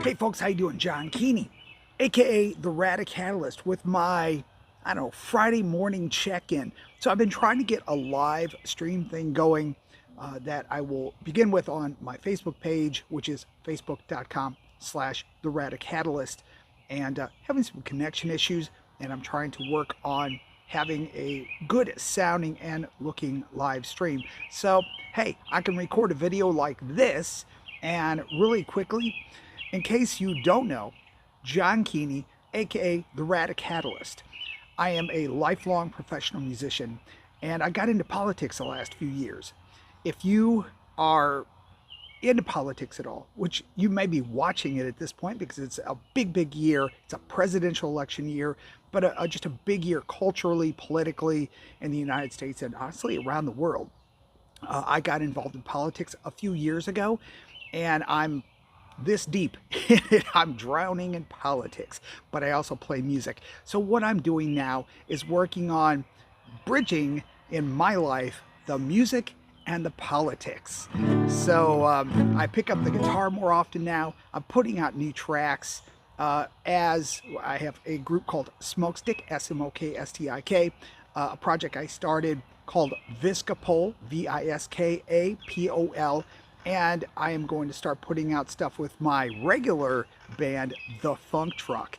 Hey folks, how you doing? John Keeney, aka the RadiKatalist, with my, Friday morning check-in. So I've been trying to get a live stream thing going that I will begin with on my Facebook page, which is facebook.com/the RadiKatalist, and having some connection issues, and I'm trying to work on having a good sounding and looking live stream. So, hey, I can record a video like this, and really quickly, in case you don't know, John Keeney, aka the RadiKatalist. I am a lifelong professional musician, and I got into politics the last few years. If you are into politics at all, which you may be watching it at this point because it's a big year, it's a presidential election year, but just a big year culturally, politically in the United States and honestly around the world. I got involved in politics a few years ago, and I'm this deep in it. I'm drowning in politics, but I also play music. So what I'm doing now is working on bridging in my life the music and the politics. So I pick up the guitar more often now. I'm putting out new tracks as I have a group called Smokestick, Smokstick, a project I started called Viskapol, Viskapol, and I am going to start putting out stuff with my regular band, The Funk Truck.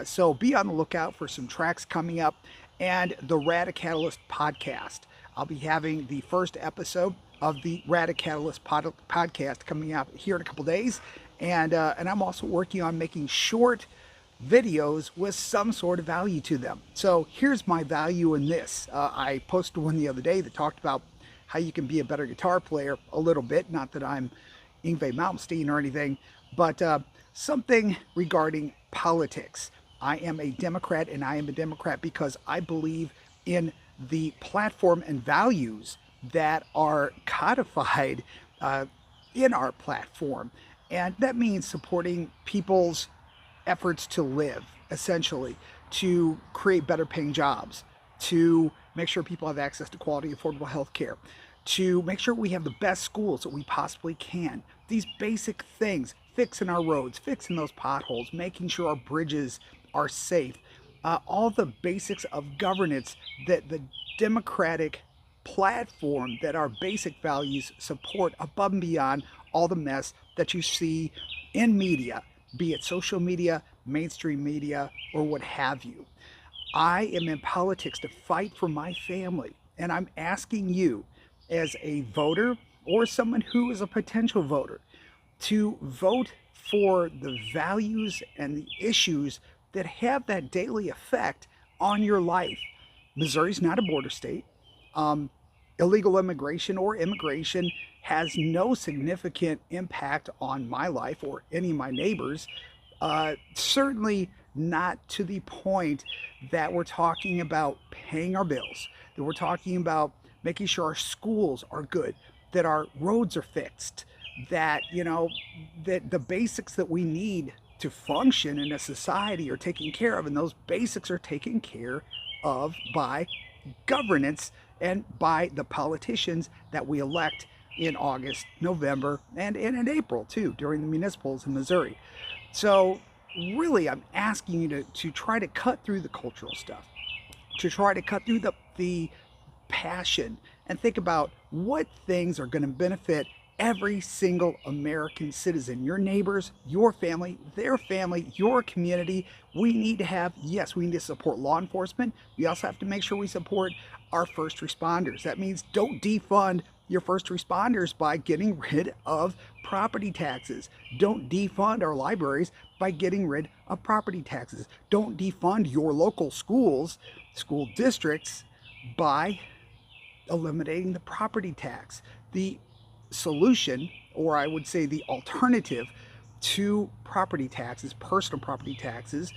So be on the lookout for some tracks coming up, and the RadiKatalist podcast. I'll be having the first episode of the RadiKatalist podcast coming out here in a couple days, and I'm also working on making short videos with some sort of value to them. So here's my value in this. I posted one the other day that talked about how you can be a better guitar player a little bit. Not that I'm Yngwie Malmsteen or anything, but something regarding politics. I am a Democrat, and I am a Democrat because I believe in the platform and values that are codified in our platform. And that means supporting people's efforts to live, essentially, to create better paying jobs, to make sure people have access to quality, affordable health care, to make sure we have the best schools that we possibly can. These basic things, fixing our roads, fixing those potholes, making sure our bridges are safe, all the basics of governance that the democratic platform, that our basic values support above and beyond all the mess that you see in media, be it social media, mainstream media, or what have you. I am in politics to fight for my family, and I'm asking you as a voter or someone who is a potential voter to vote for the values and the issues that have that daily effect on your life. Missouri's not a border state. Illegal immigration or immigration has no significant impact on my life or any of my neighbors. Certainly not to the point that we're talking about paying our bills, that we're talking about making sure our schools are good, that our roads are fixed, that, that the basics that we need to function in a society are taken care of, and those basics are taken care of by governance and by the politicians that we elect in August, November, and in April too, during the municipals in Missouri. So really, I'm asking you to try to cut through the cultural stuff, to try to cut through the passion, and think about what things are going to benefit every single American citizen, your neighbors, your family, their family, your community. We need to have, yes, we need to support law enforcement. We also have to make sure we support our first responders. That means don't defund your first responders by getting rid of property taxes. Don't defund our libraries by getting rid of property taxes. Don't defund your local schools, school districts, by eliminating the property tax. The solution, or I would say the alternative to property taxes, personal property taxes,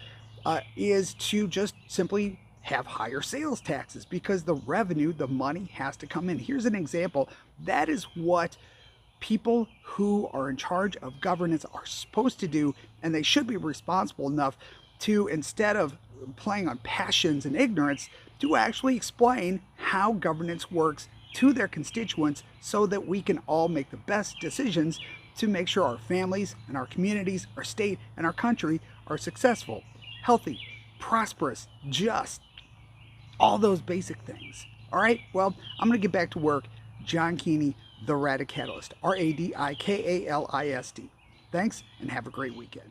is to just simply have higher sales taxes, because the revenue, the money has to come in. Here's an example. That is what people who are in charge of governance are supposed to do, and they should be responsible enough to, instead of playing on passions and ignorance, to actually explain how governance works to their constituents so that we can all make the best decisions to make sure our families and our communities, our state and our country are successful, healthy, prosperous, just, all those basic things. All right, well, I'm going to get back to work. John Keeney, the RadiKatalist, RadiKatalist. Thanks, and have a great weekend.